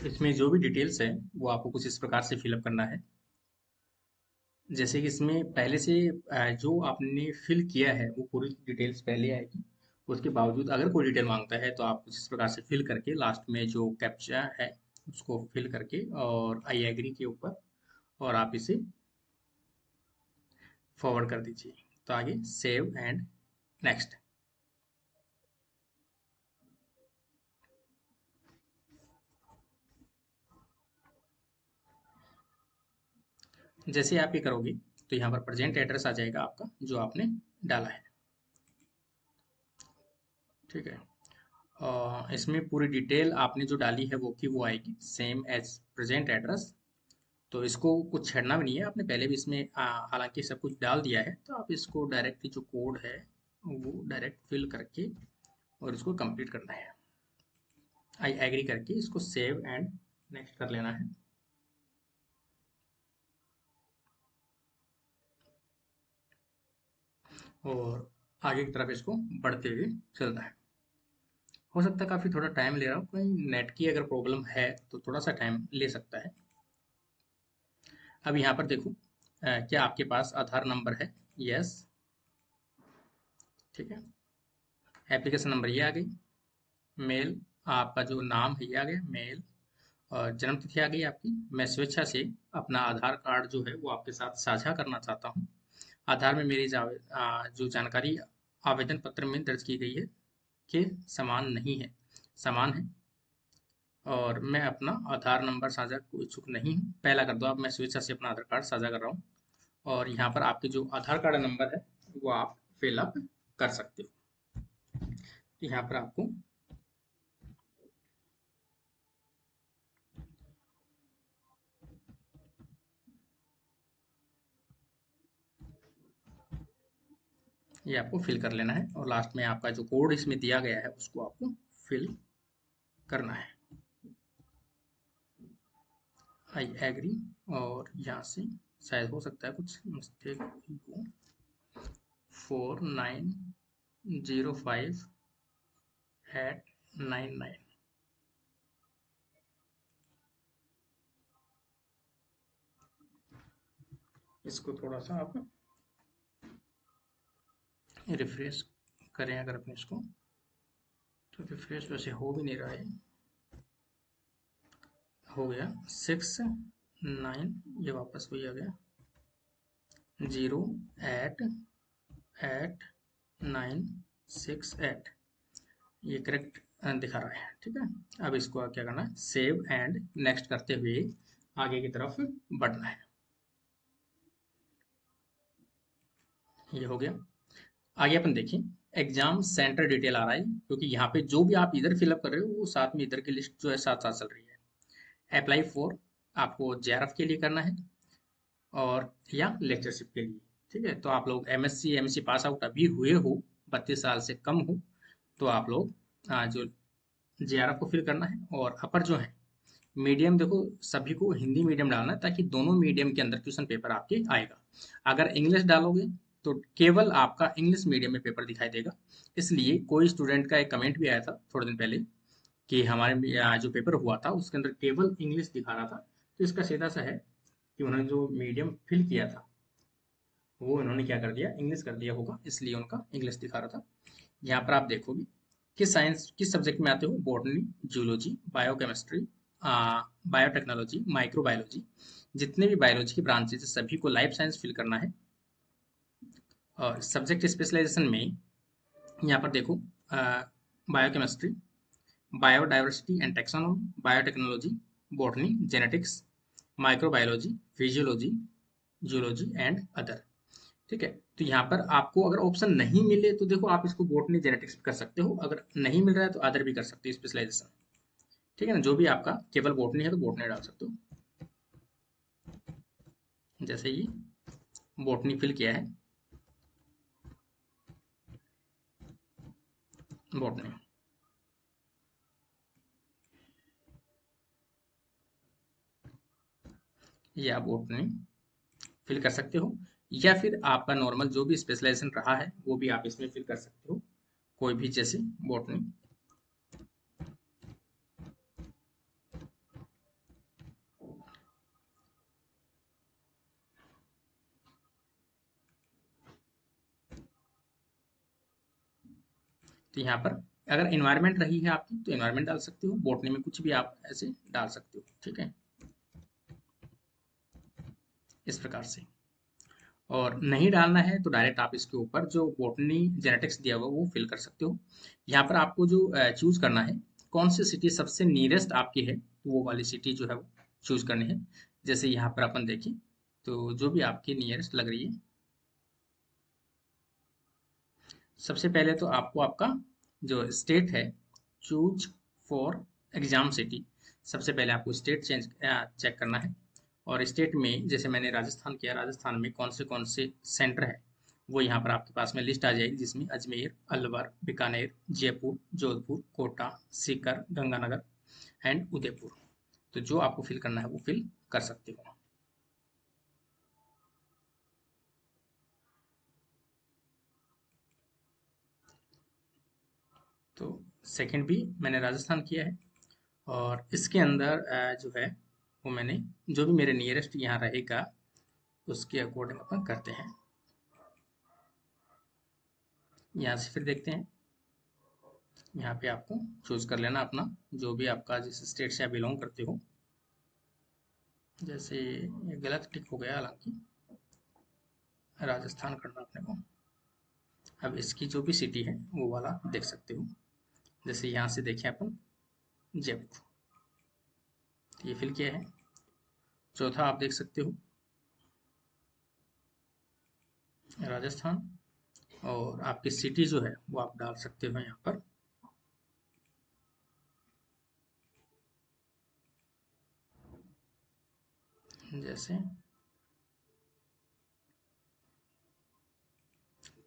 इसमें जो भी डिटेल्स है वो आपको कुछ इस प्रकार से फिलअप करना है। जैसे कि इसमें पहले से जो आपने फिल किया है वो पूरी डिटेल्स पहले आएगी। उसके बावजूद अगर कोई डिटेल मांगता है तो आप कुछ इस प्रकार से फिल करके लास्ट में जो कैप्चा है उसको फिल करके और आई एग्री के ऊपर और आप इसे फॉरवर्ड कर दीजिए। तो आगे सेव एंड नेक्स्ट। जैसे आप ये करोगे तो यहाँ पर प्रेजेंट एड्रेस आ जाएगा आपका जो आपने डाला है। ठीक है। इसमें पूरी डिटेल आपने जो डाली है वो की वो आएगी सेम एज प्रेजेंट एड्रेस। तो इसको कुछ छेड़ना भी नहीं है, आपने पहले भी इसमें हालांकि सब कुछ डाल दिया है, तो आप इसको डायरेक्टली जो कोड है वो डायरेक्ट फिल करके और इसको कंप्लीट करना है। आई एग्री करके इसको सेव एंड नेक्स्ट कर लेना है और आगे की तरफ इसको बढ़ते हुए चलना है। हो सकता है काफ़ी थोड़ा टाइम ले रहा हूँ, कोई नेट की अगर प्रॉब्लम है तो थोड़ा सा टाइम ले सकता है। अब यहाँ पर देखो क्या आपके पास आधार नंबर है? यस। ठीक है। एप्लीकेशन नंबर ये आ गई। मेल, आपका जो नाम है ये आ गया मेल। और जन्म तिथि आ गई आपकी। मैं स्वेच्छा से अपना आधार कार्ड जो है वो आपके साथ साझा करना चाहता हूँ। आधार में मेरी जो जानकारी आवेदन पत्र में दर्ज की गई है के समान नहीं है, समान है। और मैं अपना आधार नंबर साझा को इच्छुक नहीं हूँ। पहला कर दो आप, मैं स्वेच्छा से अपना आधार कार्ड साझा कर रहा हूँ। और यहाँ पर आपके जो आधार कार्ड नंबर है वो आप फिलअप कर सकते हो। तो यहाँ पर आपको ये आपको फिल कर लेना है और लास्ट में आपका जो कोड इसमें दिया गया है उसको आपको फिल करना है। I agree. और यहाँ से शायद हो सकता है कुछ मिस्टेक हुई हो। 4905@99। इसको थोड़ा सा आप रिफ्रेश करें अगर अपने इसको, तो रिफ्रेश वैसे हो भी नहीं रहा है। हो गया 69, ये वापस वही आ गया 0@968। ये करेक्ट दिखा रहा है। ठीक है। अब इसको क्या करना है, सेव एंड नेक्स्ट करते हुए आगे की तरफ बढ़ना है। ये हो गया। आगे अपन देखें, एग्जाम सेंटर डिटेल आ रहा है क्योंकि यहाँ पे जो भी आप इधर फिलअप कर रहे हो वो साथ में इधर की लिस्ट जो है साथ साथ चल रही है। अप्लाई फॉर आपको जेआरएफ के लिए करना है और या लेक्चरशिप के लिए। ठीक है। तो आप लोग एमएससी एमएससी पास आउट अभी हुए हो, 32 साल से कम हो, तो आप लोग जो जेआरएफ को फिल करना है। और अपर जो है मीडियम, देखो सभी को हिंदी मीडियम डालना है ताकि दोनों मीडियम के अंदर क्वेश्चन पेपर आपके आएगा। अगर इंग्लिश डालोगे तो केवल आपका इंग्लिश मीडियम में पेपर दिखाई देगा। इसलिए कोई स्टूडेंट का एक कमेंट भी आया था थोड़े दिन पहले कि हमारे जो पेपर हुआ था उसके अंदर केवल इंग्लिश दिखा रहा था। तो इसका सीधा सा है कि उन्होंने जो मीडियम फिल किया था वो इन्होंने क्या कर दिया, इंग्लिश कर दिया होगा, इसलिए उनका इंग्लिश दिखा रहा था। यहाँ पर आप देखोगे किस सब्जेक्ट में आते हो, botany, zoology, biochemistry, biotechnology, microbiology. जितने भी बायोलॉजी की ब्रांचेज है सभी को लाइफ साइंस फिल करना है। और सब्जेक्ट स्पेशलाइजेशन में यहाँ पर देखो biochemistry, biodiversity and taxonomy, biotechnology, botany, genetics, microbiology, physiology, zoology and other. ठीक है। तो यहाँ पर आपको अगर ऑप्शन नहीं मिले तो देखो आप इसको बॉटनी जेनेटिक्स कर सकते हो, अगर नहीं मिल रहा है तो अदर भी कर सकते हो स्पेशलाइजेशन। ठीक है ना, जो भी आपका केवल बॉटनी है तो बॉटनी डाल सकते हो। जैसे ये बॉटनी फिल किया है, बॉटनी। ये आप बोटनी फिल कर सकते हो, या फिर आपका नॉर्मल जो भी स्पेशलाइजेशन रहा है वो भी आप इसमें फिल कर सकते हो, कोई भी, जैसे बोटनी। तो यहाँ पर अगर इन्वायरमेंट रही है आपकी तो इन्वायरमेंट डाल सकते हो, बोटनी में कुछ भी आप ऐसे डाल सकते हो, ठीक है, इस प्रकार से। और नहीं डालना है तो डायरेक्ट आप इसके ऊपर जो बोटनी जेनेटिक्स दिया हुआ वो फिल कर सकते हो। यहाँ पर आपको जो चूज करना है, कौन सी सिटी सबसे नियरेस्ट आपकी है, तो वो वाली सिटी जो है वो चूज करनी है। जैसे यहाँ पर अपन देखें तो जो भी आपकी नियरेस्ट लग रही है, सबसे पहले तो आपको आपका जो स्टेट है, चूज फॉर एग्जाम सिटी, सबसे पहले आपको स्टेट चेक करना है। और स्टेट में जैसे मैंने राजस्थान किया, राजस्थान में कौन से सेंटर है वो यहाँ पर आपके पास में लिस्ट आ जाएगी, जिसमें अजमेर, अलवर, बीकानेर, जयपुर, जोधपुर, कोटा, सीकर, गंगानगर एंड उदयपुर। तो जो आपको फिल करना है वो फिल कर सकते हो। तो सेकंड भी मैंने राजस्थान किया है, और इसके अंदर जो है वो मैंने जो भी मेरे नियरेस्ट यहाँ रहेगा उसके अकॉर्डिंग अपन करते हैं। यहाँ से फिर देखते हैं, यहाँ पे आपको चूज कर लेना अपना जो भी आपका जिस स्टेट से आप बिलोंग करते हो। जैसे ये गलत टिक हो गया, हालांकि राजस्थान करना अपने को। अब इसकी जो भी सिटी है वो वाला देख सकते हो, जैसे यहाँ से देखें अपन जयपुर, तो ये फिल किया है। चौथा आप देख सकते हो राजस्थान, और आपकी सिटी जो है वो आप डाल सकते हो यहाँ पर। जैसे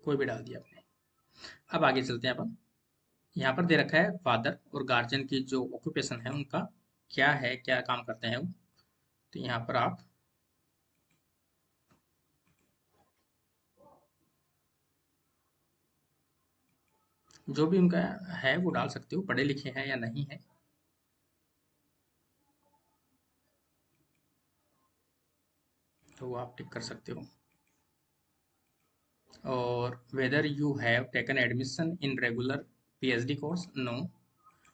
कोई भी डाल दिया आपने। अब आगे चलते हैं अपन। यहाँ पर दे रखा है फादर और गार्जियन की जो ऑक्यूपेशन है उनका क्या है, क्या काम करते हैं वो। तो यहाँ पर आप जो भी उनका है वो डाल सकते हो, पढ़े लिखे हैं या नहीं है, तो वो आप टिक कर सकते हो। और whether you have taken admission in regular PhD course, no.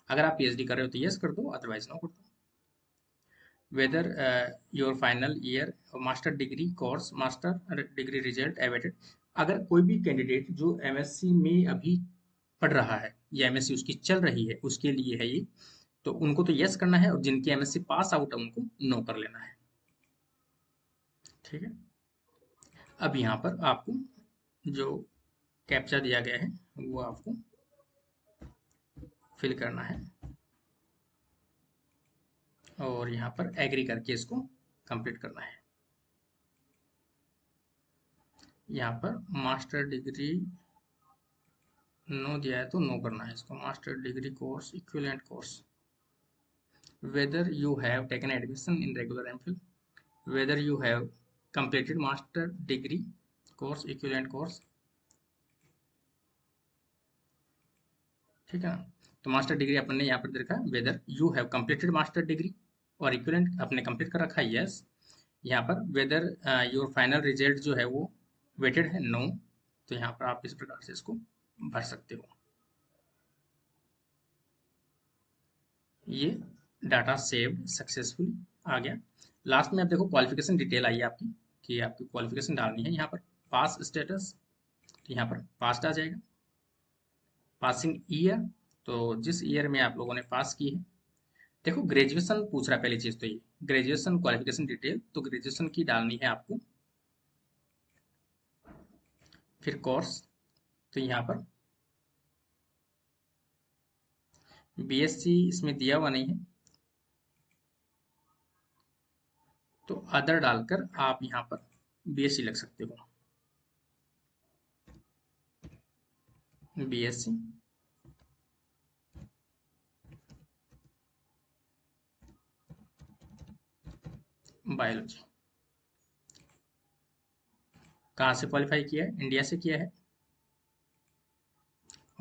अगर आप पीएचडी कर रहे हो तो यस कर दो, अदरवाइज नो कर दो। Whether your final year master degree course, master degree result awaited. अगर कोई भी कैंडिडेट जो एमएससी में अभी पढ़ रहा है या एमएससी उसकी चल रही है उसके लिए है ये, तो उनको तो यस करना है, और जिनकी एमएससी पास आउट है उनको नो कर लेना है, ठीक है। अब यहाँ पर आपको जो कैप्चा दिया गया है वो आपको फिल करना है, और यहाँ पर एग्री करके इसको कंप्लीट करना है। यहाँ पर मास्टर डिग्री नो दिया है तो नो करना है इसको, master degree course equivalent course. Weather you have taken admission in regular MPhil, weather you have completed master degree course equivalent course, ठीक है ना। तो मास्टर डिग्री अपन ने यहाँ पर दे रखा है, weather you have completed master degree, और इक्विवेलेंट अपने कंप्लीट कर रखा है, यस। यहाँ पर वेदर योर फाइनल रिजल्ट जो है वो वेटेड है, नो। तो यहाँ पर आप इस प्रकार से इसको भर सकते हो। ये डाटा सेव्ड सक्सेसफुली आ गया। लास्ट में आप देखो क्वालिफिकेशन डिटेल आई है आपकी, कि आपकी क्वालिफिकेशन डालनी है यहाँ पर। पास स्टेटस, तो यहाँ पर पास आ जाएगा। पासिंग ईयर, तो जिस ईयर में आप लोगों ने पास की है। देखो ग्रेजुएशन पूछ रहा है, पहली चीज तो ये ग्रेजुएशन क्वालिफिकेशन डिटेल, तो ग्रेजुएशन की डालनी है आपको। फिर कोर्स, तो यहाँ पर बीएससी इसमें दिया हुआ नहीं है, तो अदर डालकर आप यहाँ पर बीएससी लग सकते हो, बीएससी बायोलॉजी। कहाँ से क्वालिफाई किया है? इंडिया से किया है।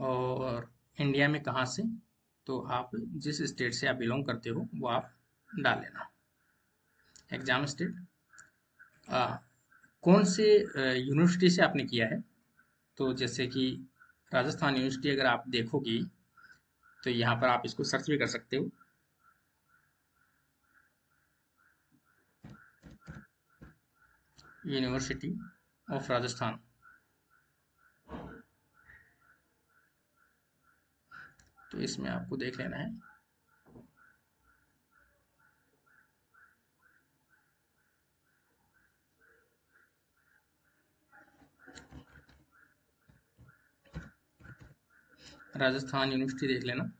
और इंडिया में कहाँ से? तो आप जिस स्टेट से आप बिलोंग करते हो वो आप डाल लेना। एग्जाम स्टेट, कौन से यूनिवर्सिटी से आपने किया है? तो जैसे कि राजस्थान यूनिवर्सिटी अगर आप देखोगे तो यहाँ पर आप इसको सर्च भी कर सकते हो। यूनिवर्सिटी ऑफ राजस्थान, तो इसमें आपको देख लेना है। राजस्थान यूनिवर्सिटी देख लेना।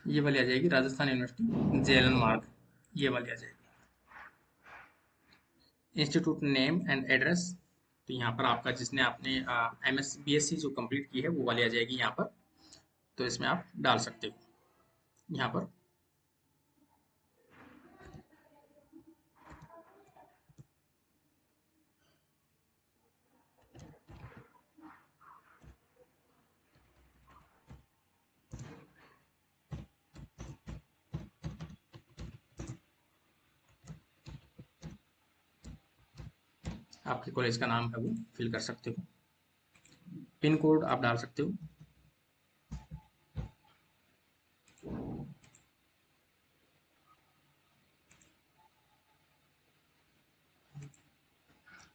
ये वाली आ जाएगी राजस्थान यूनिवर्सिटी जेएलएन मार्ग, ये वाली आ जाएगी। इंस्टीट्यूट नेम एंड एड्रेस, तो यहाँ पर आपका जिसने आपने एमएस बीएससी जो कंप्लीट की है वो वाली आ जाएगी यहाँ पर। तो इसमें आप डाल सकते हो यहाँ पर। आपके कॉलेज का नाम है वो फिल कर सकते हो। पिन कोड आप डाल सकते हो।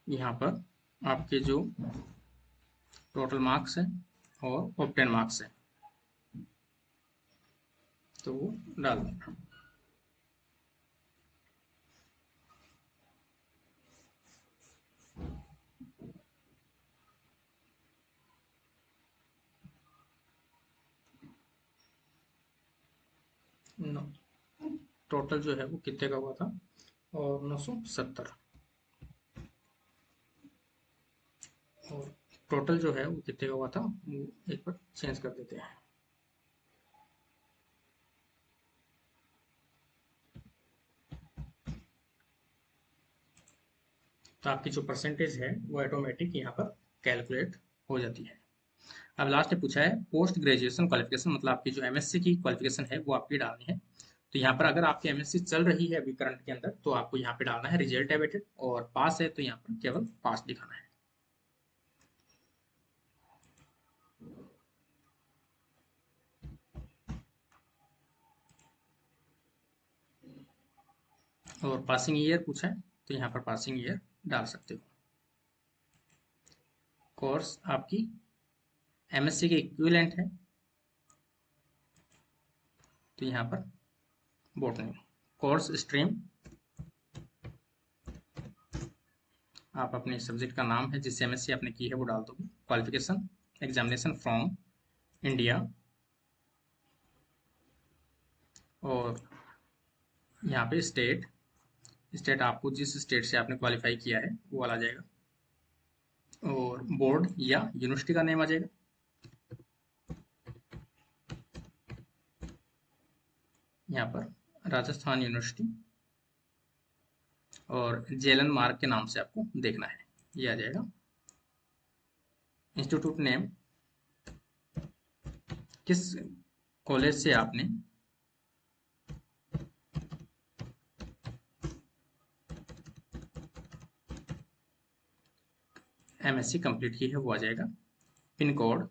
यहाँ पर आपके जो टोटल मार्क्स हैं और ऑब्टेन मार्क्स हैं तो वो डाल देना। टोटल जो है वो कितने का हुआ था? और 970। और टोटल जो है वो कितने का हुआ था वो एक बार चेंज कर देते हैं। तो आपकी जो परसेंटेज है वो ऑटोमेटिक यहाँ पर कैलकुलेट हो जाती है। अब लास्ट ने पूछा है पोस्ट ग्रेजुएशन क्वालिफिकेशन, मतलब आपकी जो एमएससी की क्वालिफिकेशन है वो आपकी डालनी है। तो यहाँ पर अगर आपकी एमएससी चल रही है अभी करंट के अंदर तो आपको यहाँ पे डालना है रिजल्ट अवेटेड, और पास है तो यहाँ पर केवल पास दिखाना है। और पासिंग ईयर पूछा है तो यहाँ पर पासिंग ईयर डाल सकते हो। कोर्स आपकी एमएससी के इक्विवेलेंट है तो यहाँ पर बॉटनी। कोर्स स्ट्रीम आप अपने सब्जेक्ट का नाम है जिस एमएससी आपने की है वो डाल दोगे। क्वालिफिकेशन एग्जामिनेशन फ्रॉम इंडिया, और यहाँ पे स्टेट, स्टेट आपको जिस स्टेट से आपने क्वालिफाई किया है वो वाला आ जाएगा। और बोर्ड या यूनिवर्सिटी का नेम आ जाएगा। यहाँ पर राजस्थान यूनिवर्सिटी और जेलन मार्ग के नाम से आपको देखना है, ये आ जाएगा। इंस्टीट्यूट नेम, किस कॉलेज से आपने एमएससी कंप्लीट की है वो आ जाएगा। पिन कोड,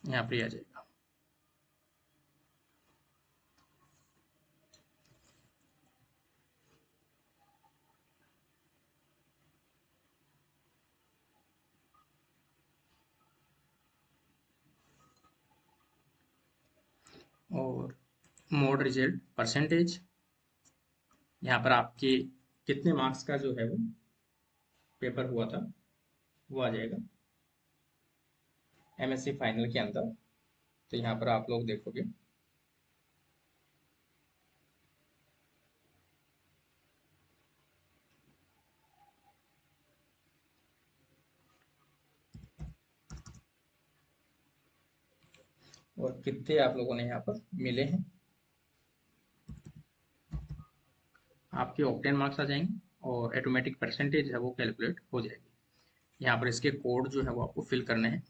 यहाँ पर आ जाएगा। और मोड रिजल्ट परसेंटेज, यहाँ पर आपके कितने मार्क्स का जो है वो पेपर हुआ था वो आ जाएगा एमएससी फाइनल के अंदर। तो यहाँ पर आप लोग देखोगे और कितने आप लोगों ने यहाँ पर मिले हैं। आपके ऑक्टेन मार्क्स आ जाएंगे और ऑटोमेटिक परसेंटेज है वो कैलकुलेट हो जाएगी। यहाँ पर इसके कोड जो है वो आपको फिल करने हैं।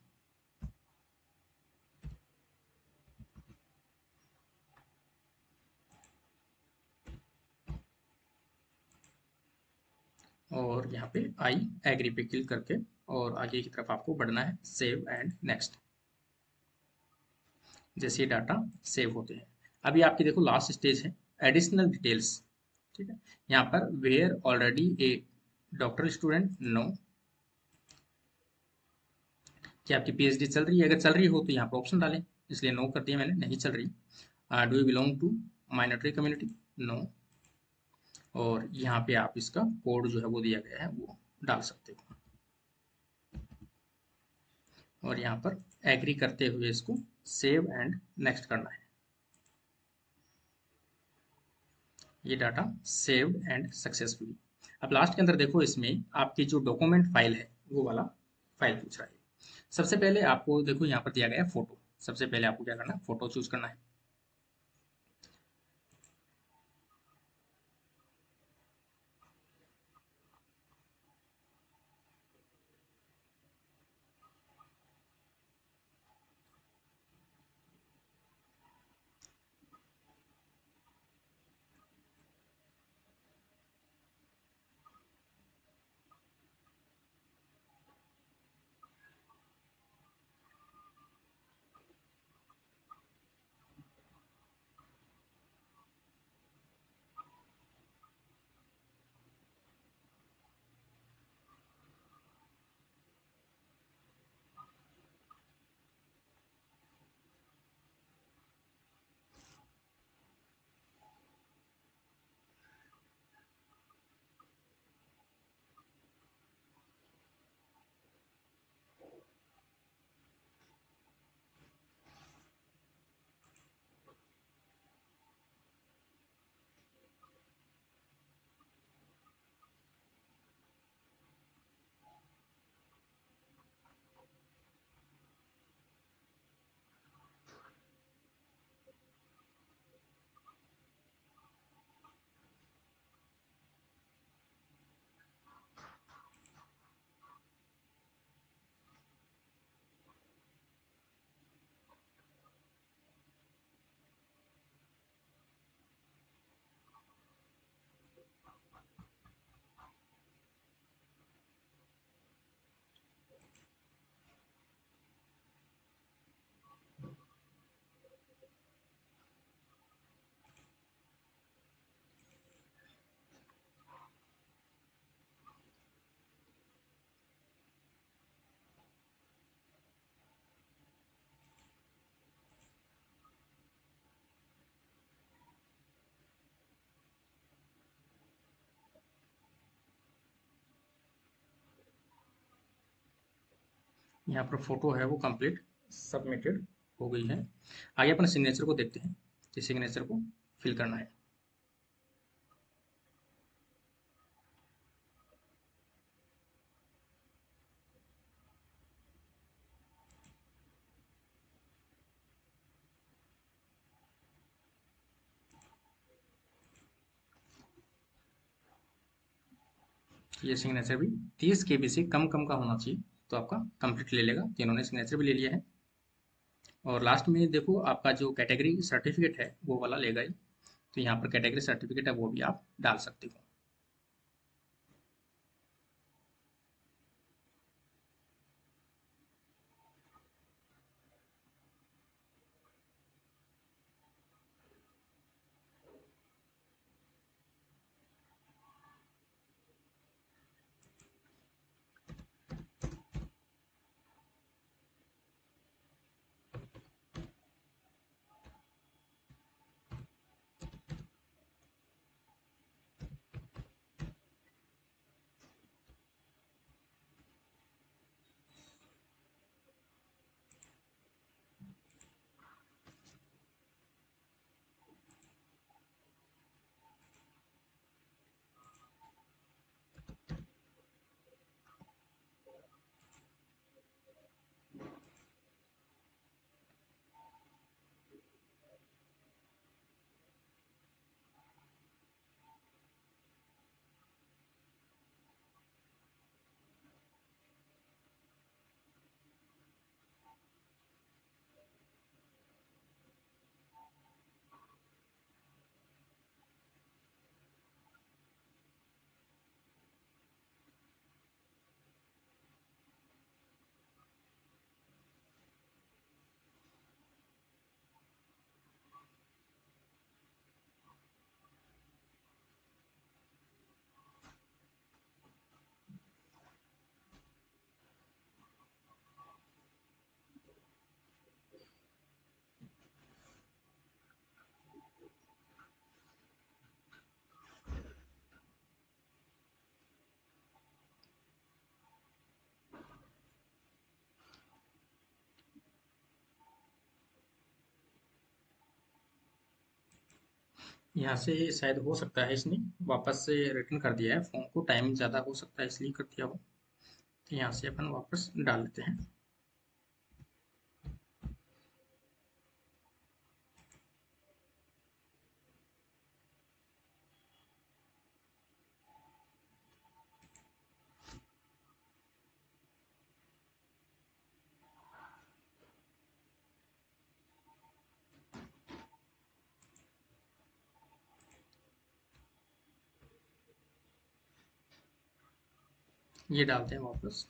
और यहाँ पे आई एग्री पे क्लिक करके और आगे की तरफ आपको बढ़ना है, सेव एंड नेक्स्ट। जैसे ये डाटा सेव होते हैं, अभी आपकी देखो लास्ट स्टेज है एडिशनल डिटेल्स। ठीक है, यहाँ पर were already a doctor student, no. क्या आपकी पीएचडी चल रही है? अगर चल रही हो तो यहाँ पर ऑप्शन डालें, इसलिए नो कर दिया मैंने, नहीं चल रही। Do you belong to minority community, no. और यहाँ पे आप इसका कोड जो है वो दिया गया है वो डाल सकते हो और यहाँ पर एग्री करते हुए इसको सेव एंड नेक्स्ट करना है। ये डाटा सेव्ड एंड सक्सेसफुली। अब लास्ट के अंदर देखो, इसमें आपकी जो डॉक्यूमेंट फाइल है वो वाला फाइल पूछ रहा है। सबसे पहले आपको देखो यहाँ पर दिया गया है फोटो। सबसे पहले आपको क्या करना है, फोटो चूज करना है। यहाँ पर फोटो है वो कंप्लीट सबमिटेड हो गई है। आगे अपने सिग्नेचर को देखते हैं कि सिग्नेचर को फिल करना है। ये सिग्नेचर भी 30 केबी से कम कम का होना चाहिए, तो आपका कंप्लीट ले लेगा। तो इन्होंने सिग्नेचर भी ले लिया है। और लास्ट में देखो आपका जो कैटेगरी सर्टिफिकेट है वो वाला लेगा ही, तो यहाँ पर कैटेगरी सर्टिफिकेट है वो भी आप डाल सकते हो। यहाँ से शायद हो सकता है इसने वापस से रिटर्न कर दिया है फॉर्म को, टाइम ज़्यादा हो सकता है इसलिए कर दिया हो। तो यहाँ से अपन वापस डाल लेते हैं। ये डालते हैं वापस।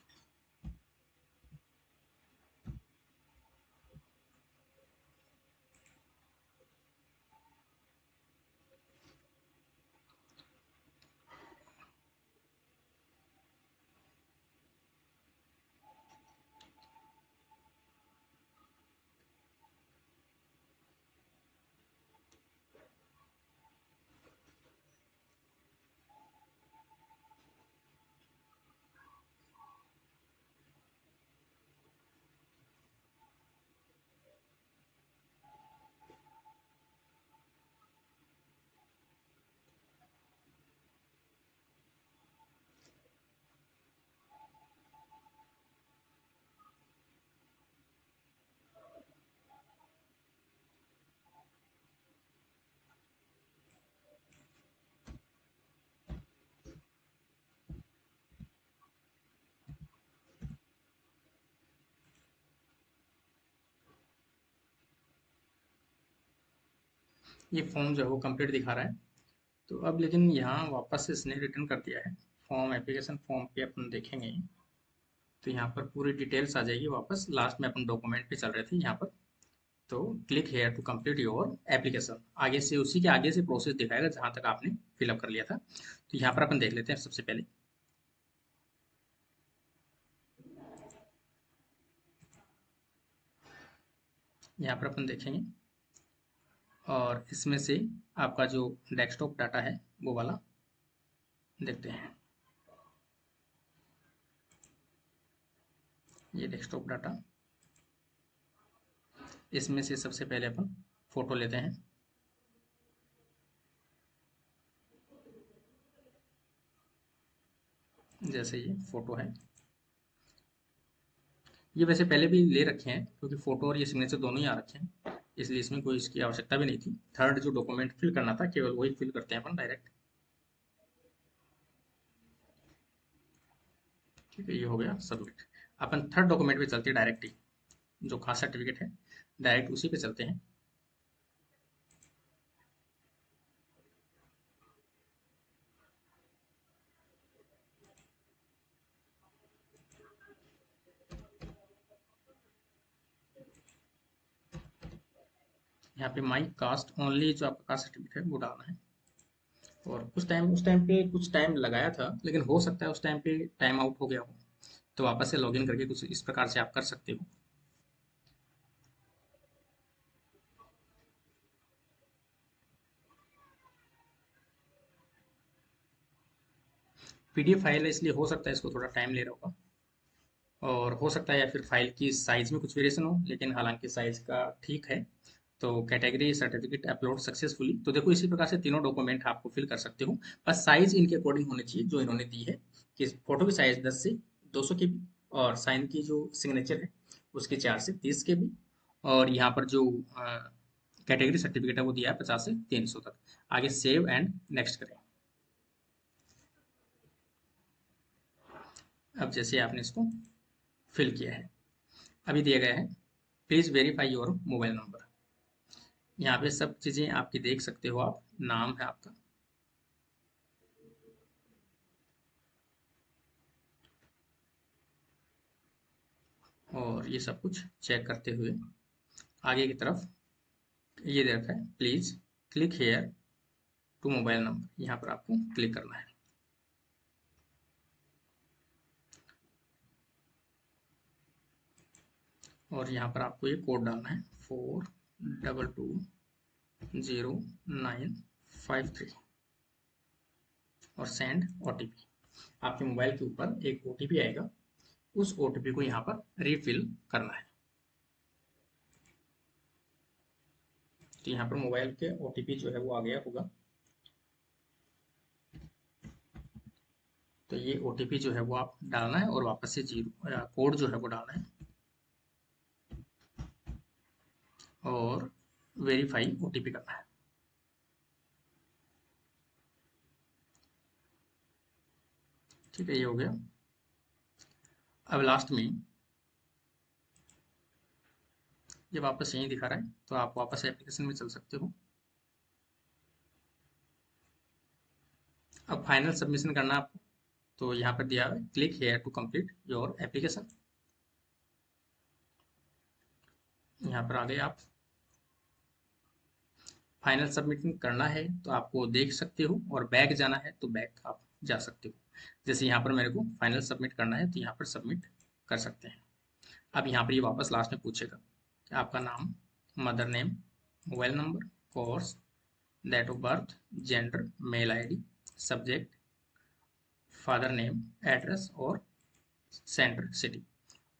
ये फॉर्म जो है वो कंप्लीट दिखा रहा है। तो अब लेकिन यहाँ वापस से इसने रिटर्न कर दिया है। फॉर्म एप्लीकेशन फॉर्म पे अपन देखेंगे तो यहाँ पर पूरी डिटेल्स आ जाएगी वापस। लास्ट में अपन डॉक्यूमेंट पे चल रहे थे यहाँ पर। तो click here to complete your application, आगे से उसी के आगे से प्रोसेस दिखाएगा जहाँ तक आपने फिलअप कर लिया था। तो यहाँ पर अपन देख लेते हैं सबसे पहले। यहाँ पर अपन देखेंगे और इसमें से आपका जो डेस्कटॉप डाटा है वो वाला देखते हैं। ये डेस्कटॉप डाटा, इसमें से सबसे पहले अपन फोटो लेते हैं। जैसे ये फोटो है, ये वैसे पहले भी ले रखे हैं क्योंकि फोटो और ये सिग्नेचर दोनों ही आ रखे हैं, इसलिए इसमें कोई इसकी आवश्यकता भी नहीं थी। थर्ड जो डॉक्यूमेंट फिल करना था केवल वही फिल करते हैं अपन डायरेक्ट। ठीक है, ये हो गया सबमिट। अपन थर्ड डॉक्यूमेंट पे चलते हैं डायरेक्ट ही, जो कास्ट सर्टिफिकेट है, डायरेक्ट उसी पे चलते हैं। यहाँ पे माई कास्ट ओनली जो आपका कास्ट सर्टिफिकेट है वो डालना है। और कुछ टाइम उस टाइम पे कुछ टाइम लगाया था, लेकिन हो सकता है उस टाइम पे टाइम आउट हो गया हो, तो वापस से लॉगिन करके कुछ इस प्रकार से आप कर सकते हो। पीडीएफ फाइल है इसलिए हो सकता है इसको थोड़ा टाइम ले रहा होगा। और हो सकता है या फिर फाइल की साइज में कुछ वेरिएशन हो, लेकिन हालांकि साइज का ठीक है। तो कैटेगरी सर्टिफिकेट अपलोड सक्सेसफुली, तो देखो इसी प्रकार से तीनों डॉक्यूमेंट आपको फिल कर सकते हो। बस साइज इनके अकॉर्डिंग होनी चाहिए जो इन्होंने दी है, कि फोटो की साइज 10 से 200 के बी, और साइन की जो सिग्नेचर है उसके 4 से 30 के बी, और यहाँ पर जो कैटेगरी सर्टिफिकेट है वो दिया है 50 से 300 तक। आगे सेव एंड नेक्स्ट करें। अब जैसे आपने इसको फिल किया है, अभी दिया गया है please verify your mobile number. यहाँ पे सब चीजें आपकी देख सकते हो आप, नाम है आपका, और ये सब कुछ चेक करते हुए आगे की तरफ ये दे रखा है please click here to mobile number, यहाँ पर आपको क्लिक करना है। और यहाँ पर आपको ये कोड डालना है 422095 3, और सेंड ओटीपी। आपके मोबाइल के ऊपर एक ओटीपी आएगा, उस ओटीपी को यहाँ पर रिफिल करना है। तो यहाँ पर मोबाइल के ओटीपी जो है वो आ गया होगा। तो ये OTP जो है वो आप डालना है और वापस से जीरो कोड जो है वो डालना है और वेरीफाई OTP करना है। ठीक है, ये हो गया। अब लास्ट में ये वापस यहीं दिखा रहा है, तो आप वापस एप्लीकेशन में चल सकते हो। अब फाइनल सबमिशन करना है आपको, तो यहाँ पर दिया है click here to complete your application. यहाँ पर आ गए आप। फाइनल सबमिट करना है तो आपको देख सकते हो, और बैक जाना है तो बैक आप जा सकते हो। जैसे यहाँ पर मेरे को फाइनल सबमिट करना है तो यहाँ पर सबमिट कर सकते हैं। अब यहाँ पर ये वापस लास्ट में पूछेगा कि आपका नाम, mother name, mobile number, course, date of birth, gender, mail ID, subject, father name, address और सेंटर सिटी,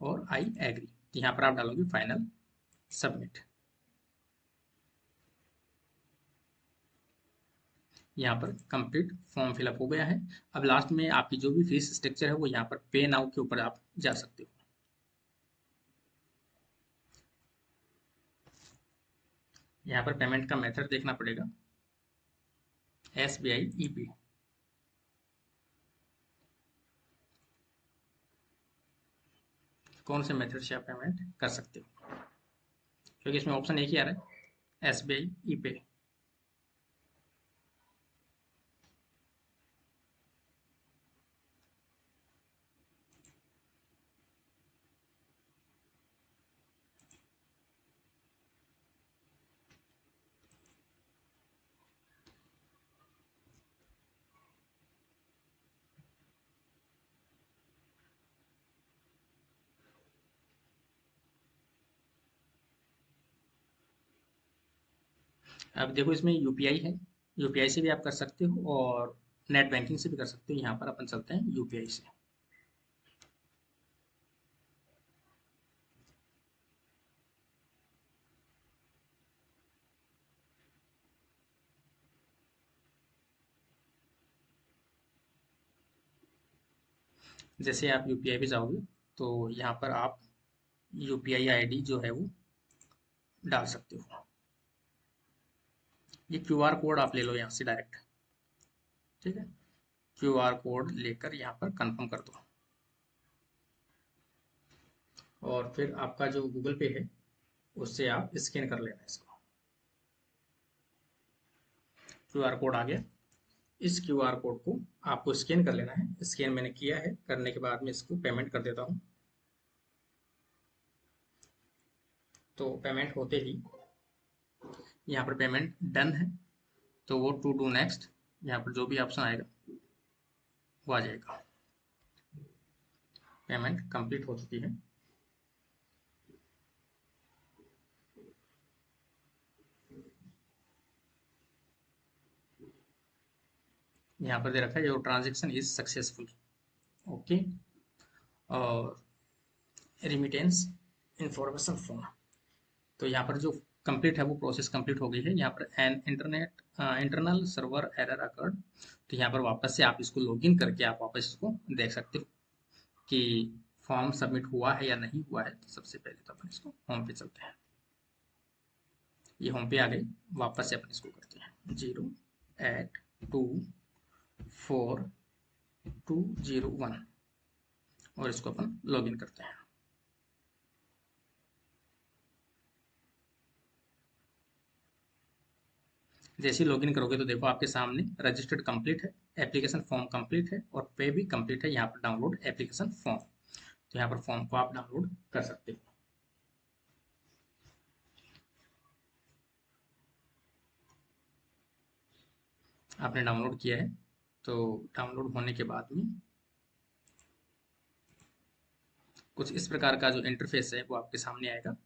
और आई एग्री। यहाँ पर आप डालोगे फाइनल सबमिट। यहाँ पर कंप्लीट फॉर्म फिलअप हो गया है। अब लास्ट में आपकी जो भी फीस स्ट्रक्चर है वो यहाँ पर पे नाउ के ऊपर आप जा सकते हो। यहाँ पर पेमेंट का मेथड देखना पड़ेगा, SBI EP। कौन से मेथड से आप पेमेंट कर सकते हो, क्योंकि इसमें ऑप्शन एक ही आ रहा है, SBI EP। अब देखो इसमें UPI है, UPI से भी आप कर सकते हो और नेट बैंकिंग से भी कर सकते हो। यहाँ पर अपन चलते हैं UPI से। जैसे आप UPI पे जाओगे तो यहाँ पर आप UPI ID जो है वो डाल सकते हो। ये QR कोड आप ले लो यहाँ से डायरेक्ट। ठीक है, QR कोड लेकर यहाँ पर कंफर्म कर दो, और फिर आपका जो गूगल पे है उससे आप स्कैन कर लेना इसको। QR कोड आ गया। इस QR कोड को आपको स्कैन कर लेना है। स्कैन मैंने किया है, करने के बाद में इसको पेमेंट कर देता हूँ। तो पेमेंट होते ही यहाँ पर पेमेंट डन है, तो वो टू डू नेक्स्ट यहाँ पर जो भी ऑप्शन आएगा वो आ जाएगा। पेमेंट कंप्लीट हो चुकी है। यहाँ पर दे रखा है your transaction is successful. Okay, और रिमिटेंस इंफॉर्मेशन फॉर्म, तो यहाँ पर जो कंप्लीट है वो प्रोसेस कंप्लीट हो गई है। यहाँ पर an internal server error occurred, तो यहाँ पर वापस से आप इसको लॉगिन करके आप वापस इसको देख सकते हो कि फॉर्म सबमिट हुआ है या नहीं हुआ है। तो सबसे पहले तो अपन इसको होम पे चलते हैं। ये होम पे आ गई। वापस से अपन इसको करते हैं 0824201 और इसको अपन लॉगिन करते हैं। जैसे ही लॉगिन करोगे तो देखो आपके सामने रजिस्टर्ड कंप्लीट है, एप्लीकेशन फॉर्म कंप्लीट है और पे भी कंप्लीट है। यहाँ पर डाउनलोड एप्लीकेशन फॉर्म, तो यहाँ पर फॉर्म को आप डाउनलोड कर सकते हो। आपने डाउनलोड किया है, तो डाउनलोड होने के बाद में कुछ इस प्रकार का जो इंटरफेस है वो आपके सामने आएगा,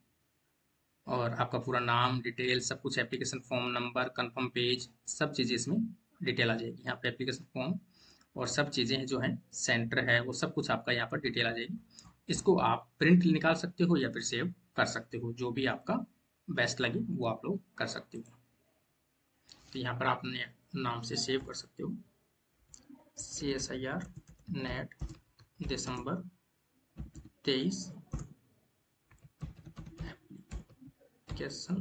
और आपका पूरा नाम, डिटेल, सब कुछ, application form number, confirm page, सब चीज़ें इसमें डिटेल आ जाएगी। यहाँ पे एप्लीकेशन फॉर्म और सब चीज़ें जो हैं, सेंटर है, वो सब कुछ आपका यहाँ पर डिटेल आ जाएगी। इसको आप प्रिंट निकाल सकते हो या फिर सेव कर सकते हो, जो भी आपका बेस्ट लगे वो आप लोग कर सकते हो। तो यहाँ पर आपने नाम से सेव कर सकते हो CSIR नेट दिसंबर 23 एप्लीकेशन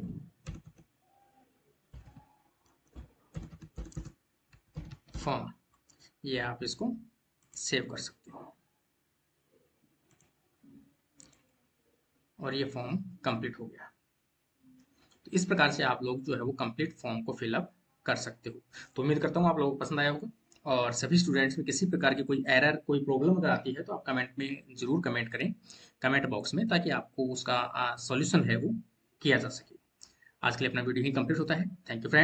फॉर्म, ये आप इसको सेव कर सकते हो और ये फॉर्म कंप्लीट हो गया। तो इस प्रकार से आप लोग जो है वो कंप्लीट फॉर्म को फिलअप कर सकते हो। तो उम्मीद करता हूँ आप लोगों को पसंद आया होगा, और सभी स्टूडेंट्स में किसी प्रकार की कोई एरर, कोई प्रॉब्लम अगर आती है तो आप कमेंट में ज़रूर कमेंट करें, कमेंट बॉक्स में, ताकि आपको उसका सॉल्यूशन है वो किया जा सके। आज के लिए अपना वीडियो ही कंप्लीट होता है। Thank you friend.